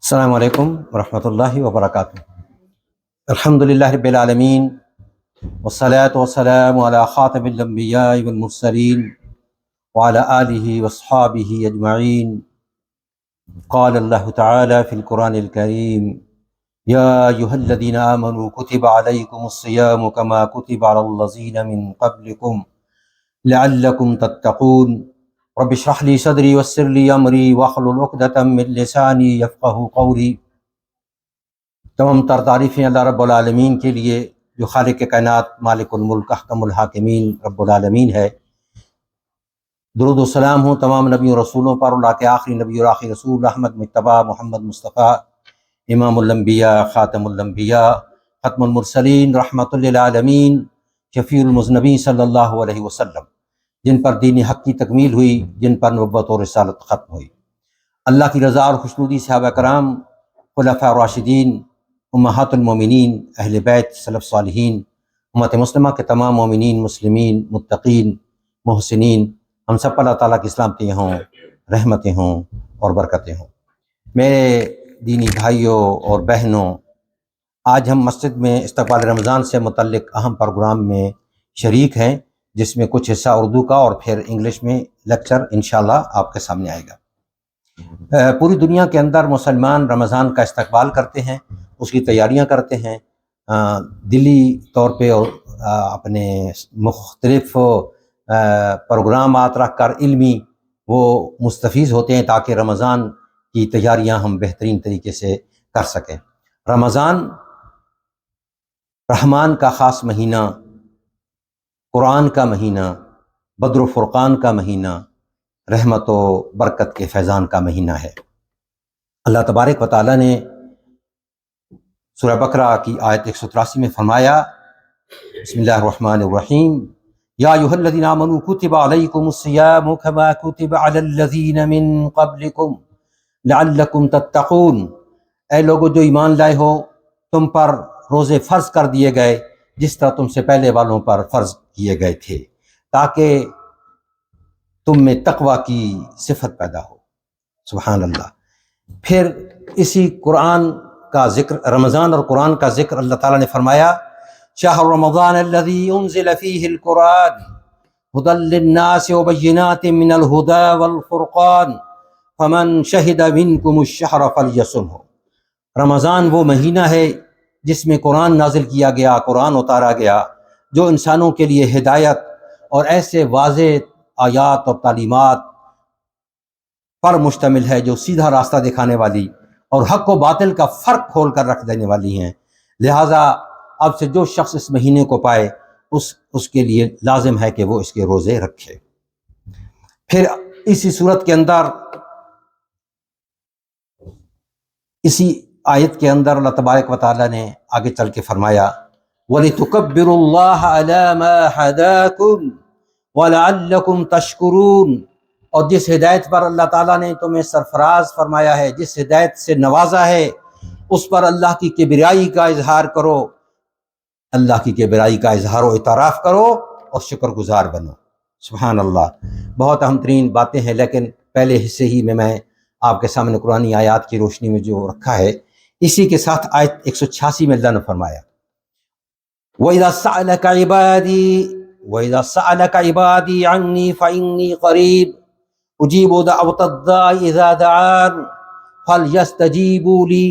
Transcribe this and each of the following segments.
السلام علیکم ورحمۃ اللہ وبرکاتہ۔ الحمدللہ رب العالمین والصلاة والسلام علی خاتم الانبیاء والمرسلین وعلی آلہ واصحابہ اجمعین۔ قال اللہ تعالی فی القرآن الکریم یا ایھا الذین آمنوا کتب علیکم الصیام کما کتب علی الذین من قبلکم لعلکم تتقون۔ رب اشرح لی صدری ویسر لی امری واحلل عقدۃ من لسانی یفقہوا قولی۔ تمام تر تعریفیں اللہ رب العالمین کے لیے جو خالق کائنات، مالک الملک، احکم الحاکمین رب العالمین ہے۔ درود و سلام ہوں تمام نبی و رسولوں پر، اللہ کے آخری نبی اور آخری رسول احمد مجتبیٰ محمد مصطفیٰ، امام الانبیاء، خاتم الانبیاء، ختم المرسلین، رحمت للعالمین، شفیع المذنبین صلی اللہ علیہ وسلم، جن پر دین حق کی تکمیل ہوئی، جن پر نبوت اور رسالت ختم ہوئی۔ اللہ کی رضا اور خوشنودی صحابہ کرام، خلفاء راشدین، امہات المومنین، اہل بیت، سلف صالحین، امت مسلمہ کے تمام مومنین، مسلمین، متقین، محسنین، ہم سب پر اللہ تعالیٰ کی سلامتیں ہوں، رحمتیں ہوں اور برکتیں ہوں۔ میرے دینی بھائیوں اور بہنوں، آج ہم مسجد میں استقبال رمضان سے متعلق اہم پروگرام میں شریک ہیں، جس میں کچھ حصہ اردو کا اور پھر انگلش میں لیکچر انشاءاللہ آپ کے سامنے آئے گا۔ پوری دنیا کے اندر مسلمان رمضان کا استقبال کرتے ہیں، اس کی تیاریاں کرتے ہیں، دلی طور پہ اور اپنے مختلف پروگرامات رکھ کر علمی وہ مستفیض ہوتے ہیں تاکہ رمضان کی تیاریاں ہم بہترین طریقے سے کر سکیں۔ رمضان رحمان کا خاص مہینہ، قرآن کا مہینہ، بدر و فرقان کا مہینہ، رحمت و برکت کے فیضان کا مہینہ ہے۔ اللہ تبارک و تعالیٰ نے سورہ بقرہ کی آیت 183 میں فرمایا، بسم اللہ الرحمن الرحیم، یا ایھا الذین آمنوا کتب علیکم الصیام کما کتب علی الذین من قبلکم لعلکم تتقون۔ اے لوگو جو ایمان لائے ہو، تم پر روزے فرض کر دیے گئے جس طرح تم سے پہلے والوں پر فرض کیے گئے تھے، تاکہ تم میں تقوی کی صفت پیدا ہو۔ سبحان اللہ۔ پھر اسی قرآن کا ذکر، رمضان اور قرآن کا ذکر، اللہ تعالیٰ نے فرمایا، شہر رمضان الذی انزل فیہ القرآن ھدی للناس وبینات من الھدی والفرقان فمن شہد منکم الشہر فلیصمہ۔ رمضان وہ مہینہ ہے جس میں قرآن نازل کیا گیا، قرآن اتارا گیا، جو انسانوں کے لیے ہدایت اور ایسے واضح آیات اور تعلیمات پر مشتمل ہے جو سیدھا راستہ دکھانے والی اور حق و باطل کا فرق کھول کر رکھ دینے والی ہیں۔ لہٰذا اب سے جو شخص اس مہینے کو پائے اس کے لیے لازم ہے کہ وہ اس کے روزے رکھے۔ پھر اسی صورت کے اندر، اسی آیت کے اندر اللہ تبارک و تعالیٰ نے آگے چل کے فرمایا، وَلِتُكَبِّرُوا اللَّهَ عَلَى مَا هَدَاكُمْ وَلَعَلَّكُمْ تَشْكُرُونَ۔ اور جس ہدایت پر اللہ تعالیٰ نے تمہیں سرفراز فرمایا ہے، جس ہدایت سے نوازا ہے، اس پر اللہ کی کبریائی کا اظہار کرو، اللہ کی کبریائی کا اظہار و اعتراف کرو اور شکر گزار بنو۔ سبحان اللہ۔ بہت اہم ترین باتیں ہیں، لیکن پہلے حصے ہی میں آپ کے سامنے قرآنی آیات کی روشنی میں جو رکھا ہے، اسی کے ساتھ آیت 186 میں اللہ نے فرمایا، وَإِذَا سَأَلَكَ عِبَادِي عَنِّي فَإِنِّي قَرِيبٌ أُجِيبُ دَعْوَةَ الدَّاعِ إِذَا دَعَانِ فَلْيَسْتَجِيبُوا لِي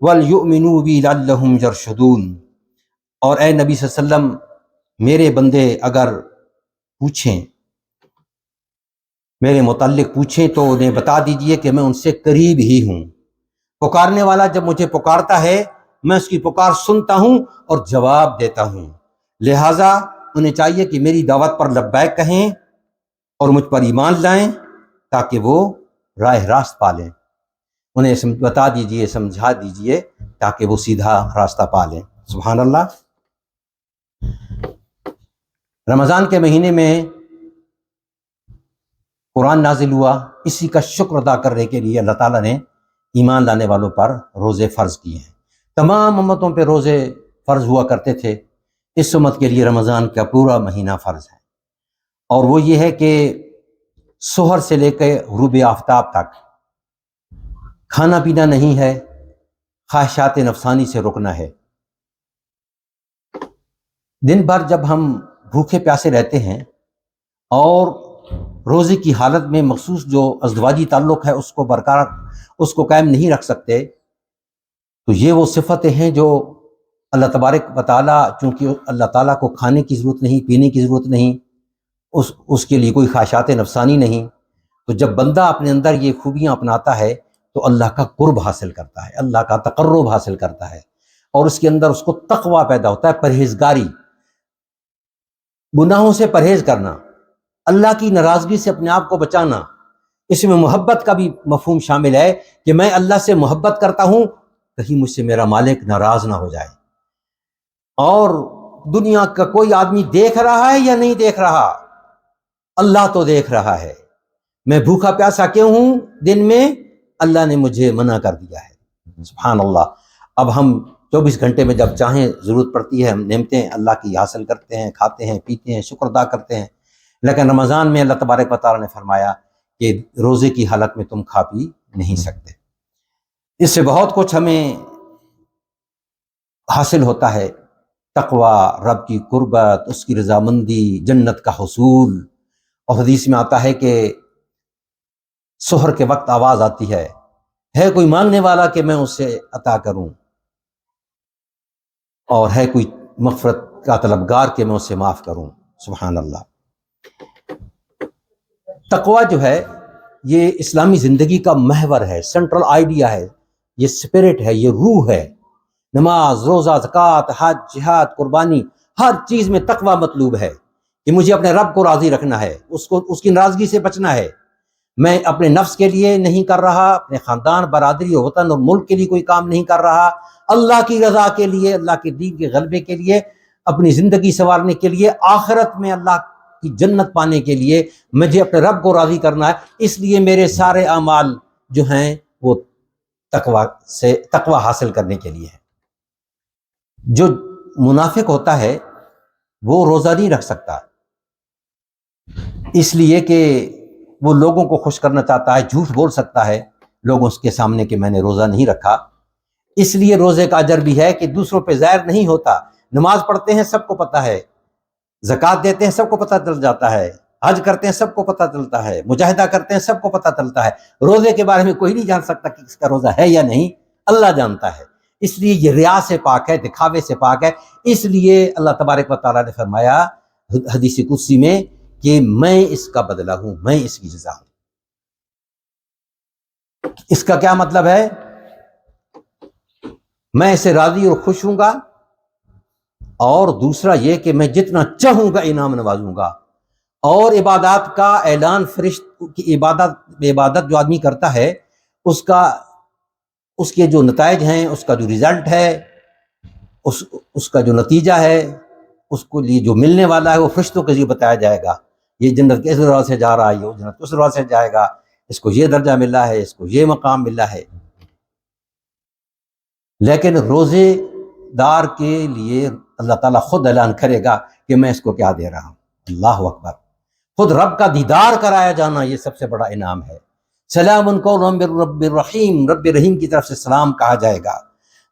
وَلْيُؤْمِنُوا بِي لَعَلَّهُمْ يَرْشُدُونَ۔ اور اے نبی صلی اللہ علیہ وسلم، میرے بندے اگر پوچھیں، میرے متعلق پوچھیں تو انہیں بتا دیجئے کہ میں ان سے قریب ہی ہوں۔ پکارنے والا جب مجھے پکارتا ہے، میں اس کی پکار سنتا ہوں اور جواب دیتا ہوں۔ لہٰذا انہیں چاہیے کہ میری دعوت پر لبیک کہیں اور مجھ پر ایمان لائیں تاکہ وہ راہ راست پالیں۔ انہیں بتا دیجئے، سمجھا دیجئے تاکہ وہ سیدھا راستہ پالیں۔ سبحان اللہ۔ رمضان کے مہینے میں قرآن نازل ہوا، اسی کا شکر ادا کرنے کے لیے اللہ تعالیٰ نے ایمان لانے والوں پر روزے فرض کیے ہیں۔ تمام امتوں پہ روزے فرض ہوا کرتے تھے، اس امت کے لیے رمضان کا پورا مہینہ فرض ہے، اور وہ یہ ہے کہ سحر سے لے کے غروب آفتاب تک کھانا پینا نہیں ہے، خواہشات نفسانی سے رکنا ہے۔ دن بھر جب ہم بھوکے پیاسے رہتے ہیں اور روزے کی حالت میں مخصوص جو ازدواجی تعلق ہے اس کو برقرار، اس کو قائم نہیں رکھ سکتے، تو یہ وہ صفتیں ہیں جو اللہ تبارک و تعالیٰ، چونکہ اللہ تعالیٰ کو کھانے کی ضرورت نہیں، پینے کی ضرورت نہیں، اس کے لیے کوئی خواہشات نفسانی نہیں، تو جب بندہ اپنے اندر یہ خوبیاں اپناتا ہے تو اللہ کا قرب حاصل کرتا ہے، اللہ کا تقرب حاصل کرتا ہے، اور اس کے اندر اس کو تقویٰ پیدا ہوتا ہے، پرہیزگاری، گناہوں سے پرہیز کرنا، اللہ کی ناراضگی سے اپنے آپ کو بچانا۔ اس میں محبت کا بھی مفہوم شامل ہے کہ میں اللہ سے محبت کرتا ہوں، کہیں مجھ سے میرا مالک ناراض نہ ہو جائے۔ اور دنیا کا کوئی آدمی دیکھ رہا ہے یا نہیں دیکھ رہا، اللہ تو دیکھ رہا ہے۔ میں بھوکا پیاسا کیوں ہوں دن میں؟ اللہ نے مجھے منع کر دیا ہے۔ سبحان اللہ۔ اب ہم 24 گھنٹے میں جب چاہیں ضرورت پڑتی ہے ہم نعمتیں اللہ کی حاصل کرتے ہیں، کھاتے ہیں، پیتے ہیں، شکر ادا کرتے ہیں، لیکن رمضان میں اللہ تبارک و تعالیٰ نے فرمایا کہ روزے کی حالت میں تم کھا پی نہیں سکتے۔ اس سے بہت کچھ ہمیں حاصل ہوتا ہے، تقویٰ، رب کی قربت، اس کی رضامندی، جنت کا حصول۔ اور حدیث میں آتا ہے کہ سحر کے وقت آواز آتی ہے کوئی مانگنے والا کہ میں اسے عطا کروں، اور ہے کوئی مغفرت کا طلبگار کہ میں اسے معاف کروں۔ سبحان اللہ۔ تقویٰ جو ہے یہ اسلامی زندگی کا محور ہے، سینٹرل آئیڈیا ہے، یہ اسپرٹ ہے، یہ روح ہے۔ نماز، روزہ، زکوٰۃ، حج، جہاد، قربانی، ہر چیز میں تقویٰ مطلوب ہے کہ مجھے اپنے رب کو راضی رکھنا ہے، اس کی ناراضگی سے بچنا ہے۔ میں اپنے نفس کے لیے نہیں کر رہا، اپنے خاندان، برادری، وطن اور ملک کے لیے کوئی کام نہیں کر رہا، اللہ کی رضا کے لیے، اللہ کے دین کے غلبے کے لیے، اپنی زندگی سنوارنے کے لیے، آخرت میں اللہ کی جنت پانے کے لیے مجھے اپنے رب کو راضی کرنا ہے۔ اس لیے میرے سارے اعمال جو ہیں وہ تقویٰ حاصل کرنے کے لیے ہے۔ جو منافق ہوتا ہے وہ روزہ نہیں رکھ سکتا، اس لیے کہ وہ لوگوں کو خوش کرنا چاہتا ہے، جھوٹ بول سکتا ہے لوگوں کے سامنے کہ میں نے روزہ نہیں رکھا۔ اس لیے روزے کا اجر بھی ہے کہ دوسروں پہ ظاہر نہیں ہوتا۔ نماز پڑھتے ہیں سب کو پتہ ہے، زکوٰۃ دیتے ہیں سب کو پتہ چل جاتا ہے، حج کرتے ہیں سب کو پتہ چلتا ہے، مجاہدہ کرتے ہیں سب کو پتہ چلتا ہے۔ روزے کے بارے میں کوئی نہیں جان سکتا کہ اس کا روزہ ہے یا نہیں، اللہ جانتا ہے۔ اس لیے یہ ریا سے پاک ہے، دکھاوے سے پاک ہے۔ اس لیے اللہ تبارک و تعالیٰ نے فرمایا حدیث قدسی میں کہ میں اس کا بدلہ ہوں، میں اس کی جزا ہوں۔ اس کا کیا مطلب ہے؟ میں اسے راضی اور خوش ہوں گا، اور دوسرا یہ کہ میں جتنا چاہوں گا انعام نوازوں گا۔ اور عبادات کا اعلان کی عبادت جو آدمی کرتا ہے اس کے جو نتائج ہیں، اس کا جو رزلٹ ہے، اس کا جو نتیجہ ہے، اس کو لیے جو ملنے والا ہے وہ فرشتوں کے ذریعے بتایا جائے گا۔ یہ جنت کس راہ سے جا رہا ہے، یہ جنت کس راہ سے جائے گا، اس کو یہ درجہ ملا ہے، اس کو یہ مقام ملا ہے۔ لیکن روزے دار کے لیے اللہ تعالیٰ خود اعلان کرے گا کہ میں اس کو کیا دے رہا ہوں۔ اللہ اکبر۔ خود رب کا دیدار کرایا جانا یہ سب سے بڑا انعام ہے۔ سلام قولا من رب الرحیم، رب رحیم کی طرف سے سلام کہا جائے گا۔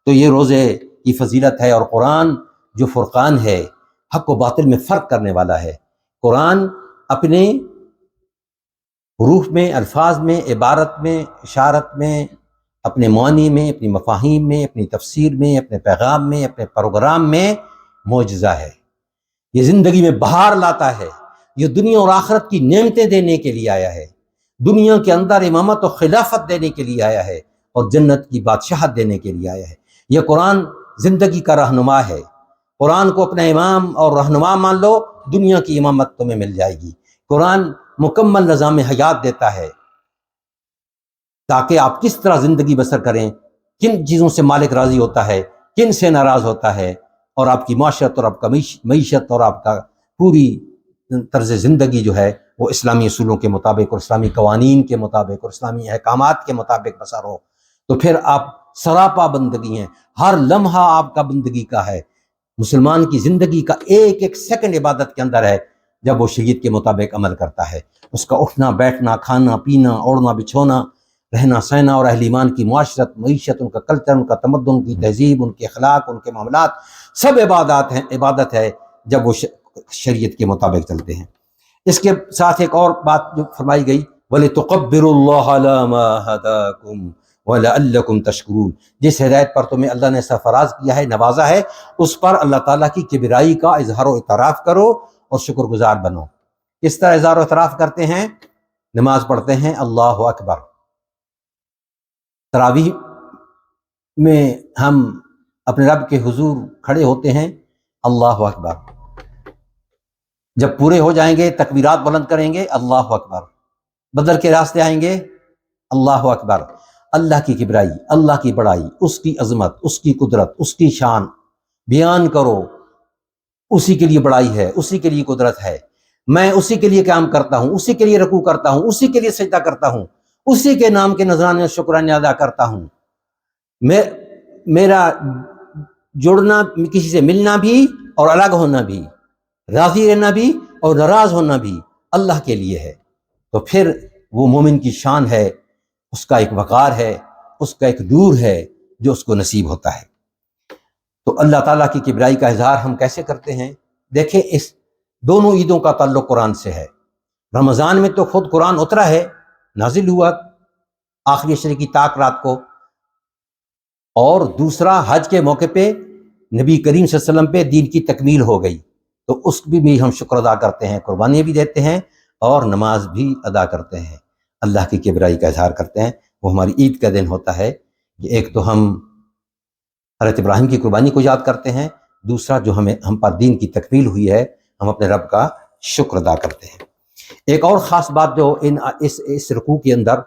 تو یہ روزے کی فضیلت ہے۔ اور قرآن جو فرقان ہے، حق و باطل میں فرق کرنے والا ہے۔ قرآن اپنے حروف میں، الفاظ میں، عبارت میں، اشارت میں، اپنے معنی میں، اپنی مفاہیم میں، اپنی تفسیر میں، اپنے پیغام میں، اپنے پروگرام میں معجزہ ہے۔ یہ زندگی میں بہار لاتا ہے، یہ دنیا اور آخرت کی نعمتیں دینے کے لیے آیا ہے، دنیا کے اندر امامت و خلافت دینے کے لیے آیا ہے، اور جنت کی بادشاہت دینے کے لیے آیا ہے۔ یہ قرآن زندگی کا رہنما ہے۔ قرآن کو اپنا امام اور رہنما مان لو، دنیا کی امامت تمہیں مل جائے گی۔ قرآن مکمل نظام حیات دیتا ہے تاکہ آپ کس طرح زندگی بسر کریں، کن چیزوں سے مالک راضی ہوتا ہے، کن سے ناراض ہوتا ہے، اور آپ کی معاشرت اور آپ کا معیشت اور آپ کا پوری طرز زندگی جو ہے وہ اسلامی اصولوں کے مطابق اور اسلامی قوانین کے مطابق اور اسلامی احکامات کے مطابق بسر ہو، تو پھر آپ سراپا بندگی ہیں۔ ہر لمحہ آپ کا بندگی کا ہے۔ مسلمان کی زندگی کا ایک ایک سیکنڈ عبادت کے اندر ہے جب وہ شریعت کے مطابق عمل کرتا ہے۔ اس کا اٹھنا، بیٹھنا، کھانا، پینا، اوڑھنا، بچھونا، رہنا سہنا اور اہل ایمان کی معاشرت، معیشت، ان کا کلچر، ان کا تمدن، ان کی تہذیب، ان کے اخلاق، ان کے معاملات، سب عبادت ہے جب وہ شریعت کے مطابق چلتے ہیں۔ اس کے ساتھ ایک اور بات جو فرمائی گئی، وَلِتُقَبِّرُوا اللَّهَ عَلَىٰ مَا هَدَاكُمْ وَلَعَلَّكُمْ تَشْكُرُونَ، جس ہدایت پر تمہیں اللہ نے سرفراز کیا ہے، نوازا ہے، اس پر اللہ تعالیٰ کی کبریائی کا اظہار و اعتراف کرو اور شکر گزار بنو۔ کس طرح اظہار و اعتراف کرتے ہیں؟ نماز پڑھتے ہیں اللہ اکبر، تراویح میں ہم اپنے رب کے حضور کھڑے ہوتے ہیں، اللہ اکبر، جب پورے ہو جائیں گے تکبیرات بلند کریں گے، اللہ اکبر، بدر کے راستے آئیں گے، اللہ اکبر۔ اللہ کی کبریائی، اللہ کی بڑائی، اس کی عظمت، اس کی قدرت، اس کی شان بیان کرو، اسی کے لیے بڑائی ہے، اسی کے لیے قدرت ہے، میں اسی کے لیے قیام کرتا ہوں، اسی کے لیے رکوع کرتا ہوں، اسی کے لیے سجدہ کرتا ہوں، اسی کے نام کے نذرانے اور شکرانے ادا کرتا ہوں۔ میرا جڑنا، کسی سے ملنا بھی اور الگ ہونا بھی، راضی رہنا بھی اور ناراض ہونا بھی اللہ کے لیے ہے۔ تو پھر وہ مومن کی شان ہے، اس کا ایک وقار ہے، اس کا ایک نور ہے جو اس کو نصیب ہوتا ہے۔ تو اللہ تعالیٰ کی کبریائی کا اظہار ہم کیسے کرتے ہیں؟ دیکھیں، اس دونوں عیدوں کا تعلق قرآن سے ہے۔ رمضان میں تو خود قرآن اترا ہے، نازل ہوا آخری عشرے کی طاق رات کو، اور دوسرا حج کے موقع پہ نبی کریم صلی اللہ علیہ وسلم پہ دین کی تکمیل ہو گئی، تو اس بھی ہم شکر ادا کرتے ہیں، قربانیاں بھی دیتے ہیں اور نماز بھی ادا کرتے ہیں، اللہ کی کبریائی کا اظہار کرتے ہیں۔ وہ ہماری عید کا دن ہوتا ہے کہ ایک تو ہم حضرت ابراہیم کی قربانی کو یاد کرتے ہیں، دوسرا جو ہم پر دین کی تکمیل ہوئی ہے، ہم اپنے رب کا شکر ادا کرتے ہیں۔ ایک اور خاص بات جو اس رکوع کے اندر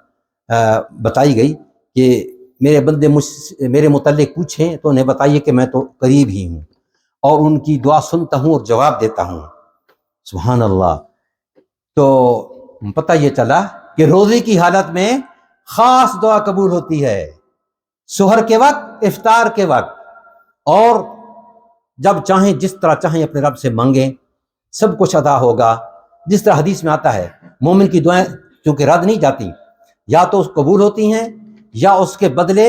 بتائی گئی کہ میرے بندے میرے متعلق پوچھیں تو انہیں بتائیے کہ میں تو قریب ہی ہوں اور ان کی دعا سنتا ہوں اور جواب دیتا ہوں۔ سبحان اللہ۔ تو پتہ یہ چلا کہ روزے کی حالت میں خاص دعا قبول ہوتی ہے، سحر کے وقت، افطار کے وقت، اور جب چاہیں جس طرح چاہیں اپنے رب سے مانگیں، سب کچھ عطا ہوگا۔ جس طرح حدیث میں آتا ہے، مومن کی دعائیں چونکہ رد نہیں جاتی، یا تو قبول ہوتی ہیں، یا اس کے بدلے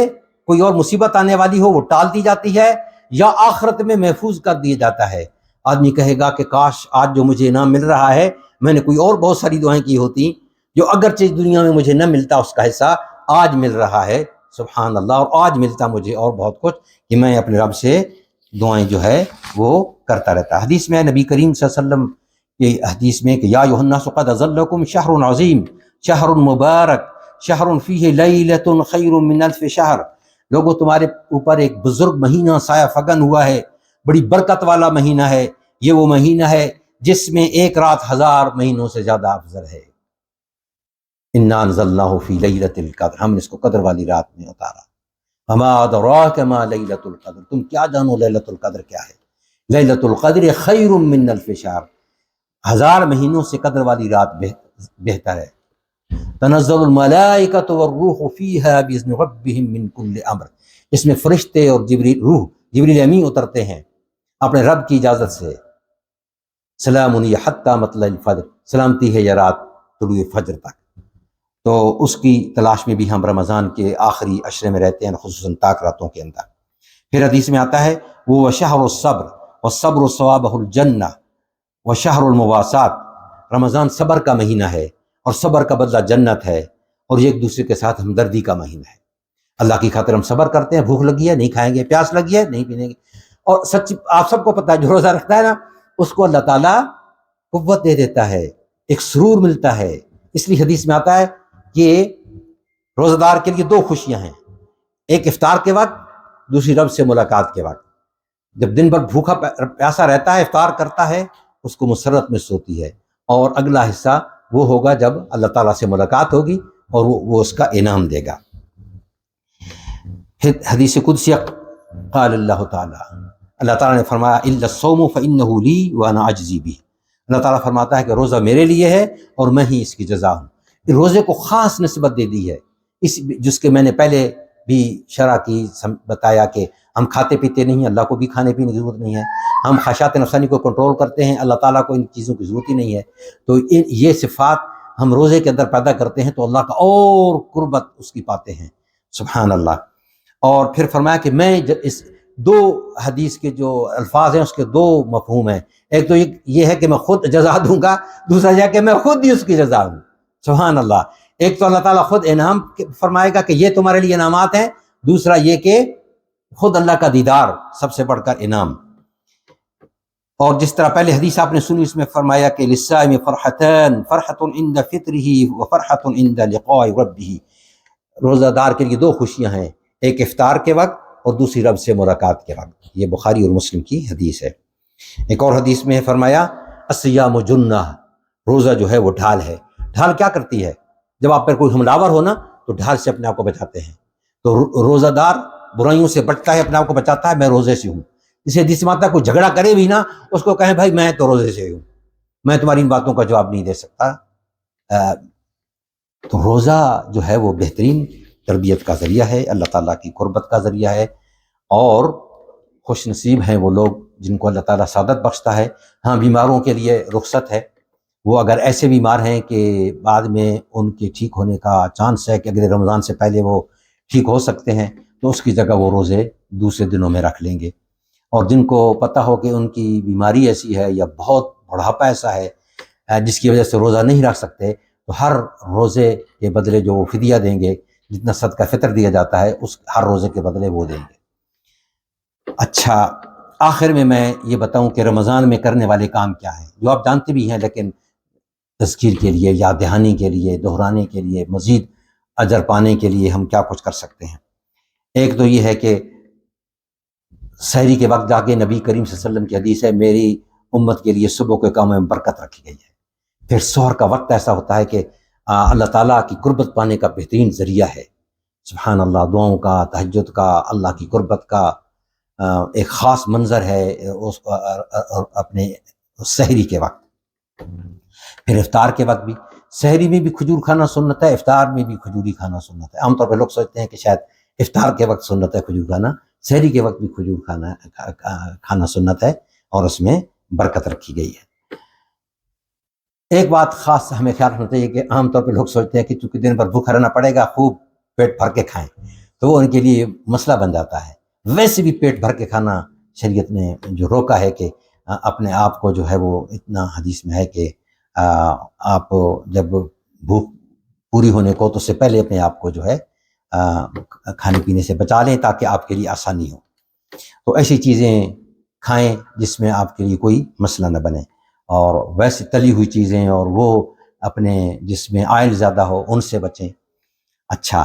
کوئی اور مصیبت آنے والی ہو وہ ٹال دی جاتی ہے، یا آخرت میں محفوظ کر دیا جاتا ہے۔ آدمی کہے گا کہ کاش آج جو مجھے انعام مل رہا ہے، میں نے کوئی اور بہت ساری دعائیں کی ہوتی جو اگرچہ دنیا میں مجھے نہ ملتا اس کا حصہ آج مل رہا ہے، سبحان اللہ، اور آج ملتا مجھے اور بہت کچھ کہ میں اپنے رب سے دعائیں جو ہے وہ کرتا رہتا۔ حدیث میں نبی کریم صلی اللہ علیہ وسلم کی حدیث میں کہ یا ایھا الناس قد اظلکم شہر عظیم شہر مبارک شہر فیہ لیلۃ خیر من الف شہر، لوگوں تمہارے اوپر ایک بزرگ مہینہ سایہ فگن ہوا ہے، بڑی برکت والا مہینہ ہے، یہ وہ مہینہ ہے جس میں ایک رات 1000 مہینوں سے زیادہ افضل ہے۔ انا انزلناہ فی لیلۃ القدر، ہم نے اس کو قدر والی رات میں اتارا۔ وما ادراک ما لیلۃ القدر، تم کیا جانو لیلۃ القدر کیا ہے؟ لیلۃ القدر خیر من الف شہر، 1000 مہینوں سے قدر والی رات بہتر ہے۔ تنزل الملائکۃ والروح فیہا باذن ربہم من کل امر، اس میں فرشتے اور جبریل امین اترتے ہیں اپنے رب کی اجازت سے۔ سلام ہی حتی مطلع الفجر، سلامتی ہے یہ رات طلوع فجر تک۔ تو اس کی تلاش میں بھی ہم رمضان کے آخری عشرے میں رہتے ہیں، خصوصاً طاق راتوں کے اندر۔ پھر حدیث میں آتا ہے وہ شہر الصبر والصبر ثوابہ الجنہ وشہر المواسات، رمضان صبر کا مہینہ ہے اور صبر کا بدلہ جنت ہے، اور یہ ایک دوسرے کے ساتھ ہمدردی کا مہینہ ہے۔ اللہ کی خاطر ہم صبر کرتے ہیں، بھوک لگی ہے نہیں کھائیں گے، پیاس لگی ہے نہیں پینے گے، اور سچ آپ سب کو پتہ ہے جو روزہ رکھتا ہے نا اس کو اللہ تعالیٰ قوت دے دیتا ہے، ایک سرور ملتا ہے۔ اس لیے حدیث میں آتا ہے کہ روزہ دار کے لیے 2 خوشیاں ہیں، ایک افطار کے وقت، دوسری رب سے ملاقات کے وقت۔ جب دن بھر بھوکا پیاسا رہتا ہے، افطار کرتا ہے، اس کو مسرت میں ہوتی ہے، اور اگلا حصہ وہ ہوگا جب اللہ تعالیٰ سے ملاقات ہوگی اور وہ اس کا انعام دے گا۔ حدیث قدسی قال اللہ تعالیٰ، اللہ تعالیٰ نے فرمایا الا الصوم فانہ لی وانا اجزی بہ، اللہ تعالیٰ فرماتا ہے کہ روزہ میرے لیے ہے اور میں ہی اس کی جزا ہوں۔ روزے کو خاص نسبت دے دی ہے، جس کے میں نے پہلے بھی شرح کی بتایا کہ ہم کھاتے پیتے نہیں، اللہ کو بھی کھانے پینے کی ضرورت نہیں ہے، ہم خواہشات نفسانی کو کنٹرول کرتے ہیں، اللہ تعالیٰ کو ان چیزوں کی ضرورت ہی نہیں ہے۔ تو یہ صفات ہم روزے کے اندر پیدا کرتے ہیں تو اللہ کا اور قربت اس کی پاتے ہیں، سبحان اللہ۔ اور پھر فرمایا کہ میں اس دو حدیث کے جو الفاظ ہیں اس کے دو مفہوم ہیں، ایک تو یہ ہے کہ میں خود جزا دوں گا، دوسرا یہ ہے کہ میں خود ہی اس کی جزا ہوں، سبحان اللہ۔ ایک تو اللہ تعالیٰ خود انعام فرمائے گا کہ یہ تمہارے لیے انعامات ہیں، دوسرا یہ کہ خود اللہ کا دیدار سب سے بڑھ کر انعام۔ اور جس طرح پہلے حدیث آپ نے سنی، اس میں فرمایا کہ للصائم فرحتان، فرحۃ عند فطرہ وفرحۃ عند لقاء ربہ، روزہ دار کے لیے دو خوشیاں ہیں، ایک افطار کے وقت اور دوسری رب سے ملاقات کے وقت۔ یہ بخاری اور مسلم کی حدیث ہے۔ ایک اور حدیث میں فرمایا الصیام جنہ، روزہ جو ہے وہ ڈھال ہے۔ ڈھال کیا کرتی ہے؟ جب آپ پر کوئی حملہ آور ہو نا تو ڈھال سے اپنے آپ کو بچاتے ہیں۔ تو روزہ دار برائیوں سے بچتا ہے، اپنے آپ کو بچاتا ہے، میں روزے سے ہوں۔ اسے حدیث میں آتا ہے کوئی جھگڑا کرے بھی نا، اس کو کہیں بھائی میں تو روزے سے ہوں، میں تمہاری ان باتوں کا جواب نہیں دے سکتا۔ تو روزہ جو ہے وہ بہترین تربیت کا ذریعہ ہے، اللہ تعالیٰ کی قربت کا ذریعہ ہے، اور خوش نصیب ہیں وہ لوگ جن کو اللہ تعالیٰ سعادت بخشتا ہے۔ ہاں، بیماروں کے لیے رخصت ہے، وہ اگر ایسے بیمار ہیں کہ بعد میں ان کے ٹھیک ہونے کا چانس ہے کہ اگلے رمضان سے پہلے وہ ٹھیک ہو سکتے ہیں، تو اس کی جگہ وہ روزے دوسرے دنوں میں رکھ لیں گے۔ اور جن کو پتہ ہو کہ ان کی بیماری ایسی ہے یا بہت بڑھاپا ایسا ہے جس کی وجہ سے روزہ نہیں رکھ سکتے، تو ہر روزے کے بدلے جو وہ فدیہ دیں گے، جتنا صدقہ فطر دیا جاتا ہے اس ہر روزے کے بدلے وہ دیں گے۔ اچھا، آخر میں یہ بتاؤں کہ رمضان میں کرنے والے کام کیا ہیں، جو آپ جانتے بھی ہیں، لیکن تذکیر کے لیے، یاد دہانی کے لیے، دہرانے کے لیے، مزید اجر پانے کے لیے ہم کیا کچھ کر سکتے ہیں۔ ایک تو یہ ہے کہ سحری کے وقت جا کے نبی کریم صلی اللہ علیہ وسلم کی حدیث ہے میری امت کے لیے صبح کے کاموں میں برکت رکھی گئی ہے۔ پھر سحر کا وقت ایسا ہوتا ہے کہ اللہ تعالیٰ کی قربت پانے کا بہترین ذریعہ ہے، سبحان اللہ۔ دعاؤں کا، تہجد کا، اللہ کی قربت کا ایک خاص منظر ہے اپنے سحری کے وقت۔ پھر افطار کے وقت بھی، سحری میں بھی کھجور کھانا سنت ہے، افطار میں بھی کھجور ہی کھانا سنت ہے۔ عام طور پہ لوگ سوچتے ہیں کہ شاید افطار کے وقت سنت ہے کھجور کھانا، سحری کے وقت بھی کھجور کھانا سنت ہے، اور اس میں برکت رکھی گئی ہے۔ ایک بات خاص ہمیں خیال رکھنا چاہیے کہ عام طور پہ لوگ سوچتے ہیں کہ چونکہ دن بھر بھوکا رہنا پڑے گا، خوب پیٹ بھر کے کھائیں، تو وہ ان کے لیے مسئلہ بن جاتا ہے۔ ویسے بھی پیٹ بھر کے کھانا شریعت نے جو روکا ہے کہ اپنے آپ کو جو ہے وہ اتنا حدیث میں ہے کہ آپ جب بھوک پوری ہونے کو تو اس سے پہلے اپنے آپ کو جو ہے کھانے پینے سے بچا لیں تاکہ آپ کے لیے آسانی ہو۔ تو ایسی چیزیں کھائیں جس میں آپ کے لیے کوئی مسئلہ نہ بنے، اور ویسے تلی ہوئی چیزیں اور وہ اپنے جس میں آئل زیادہ ہو ان سے بچیں۔ اچھا،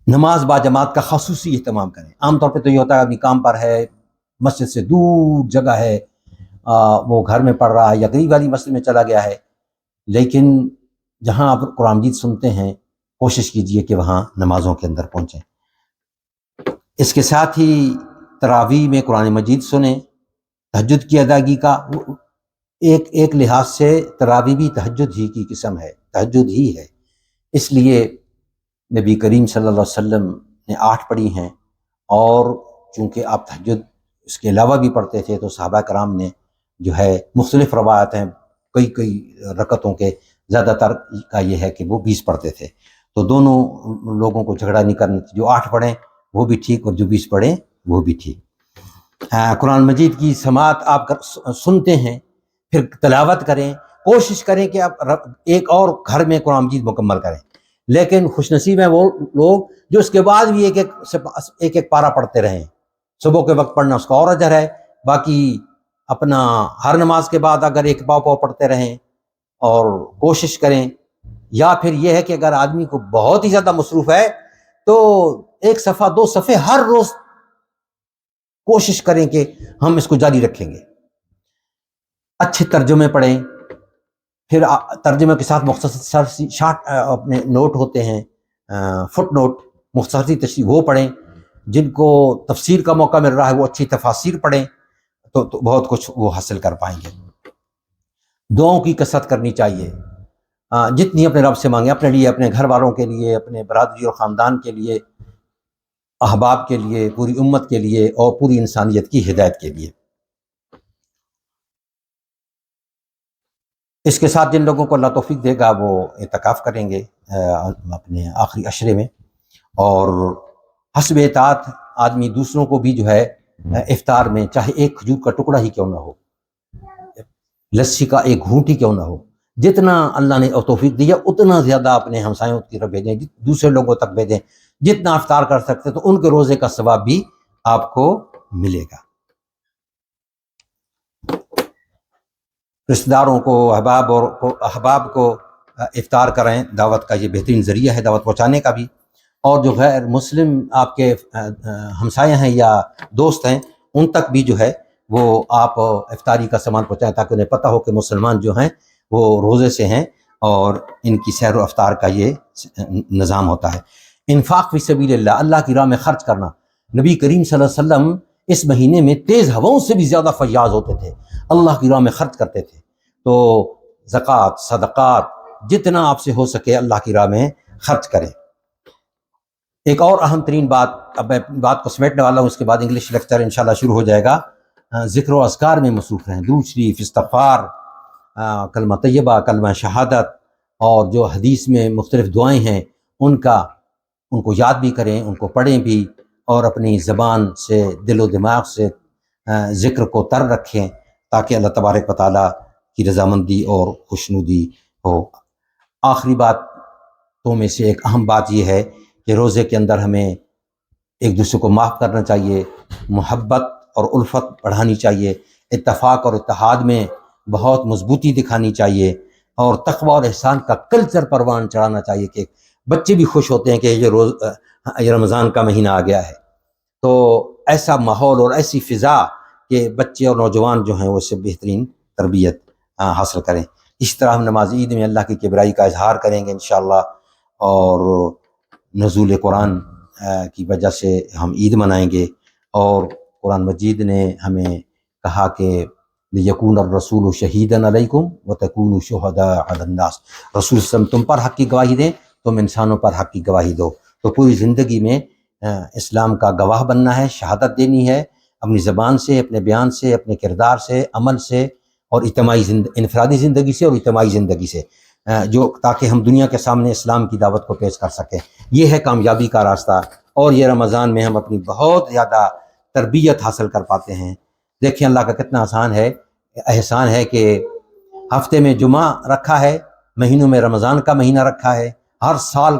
نماز با جماعت کا خصوصی اہتمام کریں۔ عام طور پہ تو یہ ہوتا ہے آدمی کام پر ہے، مسجد سے دور جگہ ہے، وہ گھر میں پڑھ رہا ہے یا غریب والی مسجد میں چلا گیا ہے، لیکن جہاں آپ قرآن مجید سنتے ہیں کوشش کیجئے کہ وہاں نمازوں کے اندر پہنچیں۔ اس کے ساتھ ہی تراویح میں قرآن مجید سنیں۔ تہجد کی ادائیگی کا ایک لحاظ سے تراویح بھی تہجد ہی کی قسم ہے، تہجد ہی ہے، اس لیے نبی کریم صلی اللہ علیہ وسلم نے 8 پڑھی ہیں، اور چونکہ آپ تہجد اس کے علاوہ بھی پڑھتے تھے تو صحابہ کرام نے جو ہے مختلف روایت ہیں، کئی رکعتوں کے، زیادہ تر کا یہ ہے کہ وہ 20 پڑھتے تھے۔ تو دونوں لوگوں کو جھگڑا نہیں کرنا، جو 8 پڑھیں وہ بھی ٹھیک اور جو 20 پڑھیں وہ بھی ٹھیک۔ قرآن مجید کی سماعت آپ سنتے ہیں، پھر تلاوت کریں، کوشش کریں کہ آپ ایک اور گھر میں قرآن مجید مکمل کریں۔ لیکن خوش نصیب ہیں وہ لوگ جو اس کے بعد بھی ایک پارہ پڑھتے رہیں۔ صبح کے وقت پڑھنا اس کا اور اجر ہے، باقی اپنا ہر نماز کے بعد اگر ایک پاؤ پڑھتے رہیں اور کوشش کریں، یا پھر یہ ہے کہ اگر آدمی کو بہت ہی زیادہ مصروف ہے تو 1 صفحہ 2 صفحے ہر روز کوشش کریں کہ ہم اس کو جاری رکھیں گے۔ اچھے ترجمے پڑھیں، پھر ترجمے کے ساتھ مختصر شارٹ اپنے نوٹ ہوتے ہیں، فٹ نوٹ، مختصر تشریح وہ پڑھیں۔ جن کو تفسیر کا موقع مل رہا ہے وہ اچھی تفاسیر پڑھیں تو بہت کچھ وہ حاصل کر پائیں گے۔ دعاؤں کی کثرت کرنی چاہیے، جتنی اپنے رب سے مانگیں، اپنے لیے، اپنے گھر والوں کے لیے، اپنے برادری اور خاندان کے لیے، احباب کے لیے، پوری امت کے لیے اور پوری انسانیت کی ہدایت کے لیے۔ اس کے ساتھ جن لوگوں کو اللہ توفیق دے گا وہ اعتکاف کریں گے اپنے آخری عشرے میں، اور حسب اطاعت آدمی دوسروں کو بھی جو ہے افطار میں چاہے ایک کھجور کا ٹکڑا ہی کیوں نہ ہو، لسی کا ایک گھونٹ ہی کیوں نہ ہو، جتنا اللہ نے توفیق دیا اتنا زیادہ اپنے ہمسایوں کی طرف بھیجیں، دوسرے لوگوں تک بھیجیں، جتنا افطار کر سکتے تو ان کے روزے کا ثواب بھی آپ کو ملے گا۔ رشتہ داروں کو، احباب کو افطار کریں، دعوت کا یہ بہترین ذریعہ ہے دعوت پہنچانے کا بھی، اور جو غیر مسلم آپ کے ہمسائے ہیں یا دوست ہیں ان تک بھی جو ہے وہ آپ افطاری کا سامان پہنچائیں تاکہ انہیں پتہ ہو کہ مسلمان جو ہیں وہ روزے سے ہیں اور ان کی سیر و افطار کا یہ نظام ہوتا ہے۔ انفاق فی سبیل اللہ، اللہ کی راہ میں خرچ کرنا، نبی کریم صلی اللہ علیہ وسلم اس مہینے میں تیز ہواؤں سے بھی زیادہ فیاض ہوتے تھے، اللہ کی راہ میں خرچ کرتے تھے۔ تو زکوٰۃ، صدقات جتنا آپ سے ہو سکے اللہ کی راہ میں خرچ کریں۔ ایک اور اہم ترین بات، اب میں بات کو سمیٹنے والا ہوں، اس کے بعد انگلش لیکچر انشاءاللہ شروع ہو جائے گا۔ ذکر و اذکار میں مصروف رہیں، درود شریف، استغفار، کلمہ طیبہ، کلمہ شہادت، اور جو حدیث میں مختلف دعائیں ہیں ان کو یاد بھی کریں، ان کو پڑھیں بھی، اور اپنی زبان سے، دل و دماغ سے ذکر کو تر رکھیں تاکہ اللہ تبارک و تعالیٰ کی رضامندی اور خوشنودی ہو۔ آخری باتوں میں سے ایک اہم بات یہ ہے کہ روزے کے اندر ہمیں ایک دوسرے کو معاف کرنا چاہیے، محبت اور الفت بڑھانی چاہیے، اتفاق اور اتحاد میں بہت مضبوطی دکھانی چاہیے، اور تقوی اور احسان کا کلچر پروان چڑھانا چاہیے کہ بچے بھی خوش ہوتے ہیں کہ یہ رمضان کا مہینہ آ گیا ہے۔ تو ایسا ماحول اور ایسی فضا کہ بچے اور نوجوان جو ہیں وہ اس سے بہترین تربیت حاصل کریں۔ اس طرح ہم نماز عید میں اللہ کی کبریائی کا اظہار کریں گے انشاءاللہ، اور نزول قرآن کی وجہ سے ہم عید منائیں گے، اور قرآن مجید نے ہمیں کہا کہ لِيَكُونَ الرَّسُولُ شَهِيدًا عَلَيْكُمْ وَتَكُونُوا شُهَدَاءَ عَلَى النَّاسِ، رسول صلی اللہ علیہ وسلم تم پر حق کی گواہی دیں، تم انسانوں پر حق کی گواہی دو۔ تو پوری زندگی میں اسلام کا گواہ بننا ہے، شہادت دینی ہے، اپنی زبان سے، اپنے بیان سے، اپنے کردار سے، عمل سے، اور انفرادی زندگی سے اور اجتماعی زندگی سے، تاکہ ہم دنیا کے سامنے اسلام کی دعوت کو پیش کر سکیں۔ یہ ہے کامیابی کا راستہ، اور یہ رمضان میں ہم اپنی بہت زیادہ تربیت حاصل کر پاتے ہیں۔ دیکھیں اللہ کا کتنا احسان ہے کہ ہفتے میں جمعہ رکھا ہے، مہینوں میں رمضان کا مہینہ رکھا ہے، ہر سال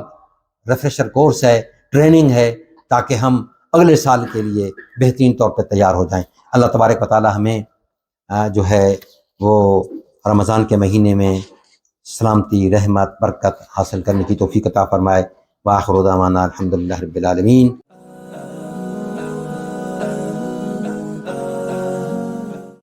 ریفریشر کورس ہے، ٹریننگ ہے، تاکہ ہم اگلے سال کے لیے بہترین طور پہ تیار ہو جائیں۔ اللہ تبارک و تعالی ہمیں جو ہے وہ رمضان کے مہینے میں سلامتی، رحمت، برکت حاصل کرنے کی توفیق عطا فرمائے۔ وآخر دعوانا الحمدللہ رب العالمین۔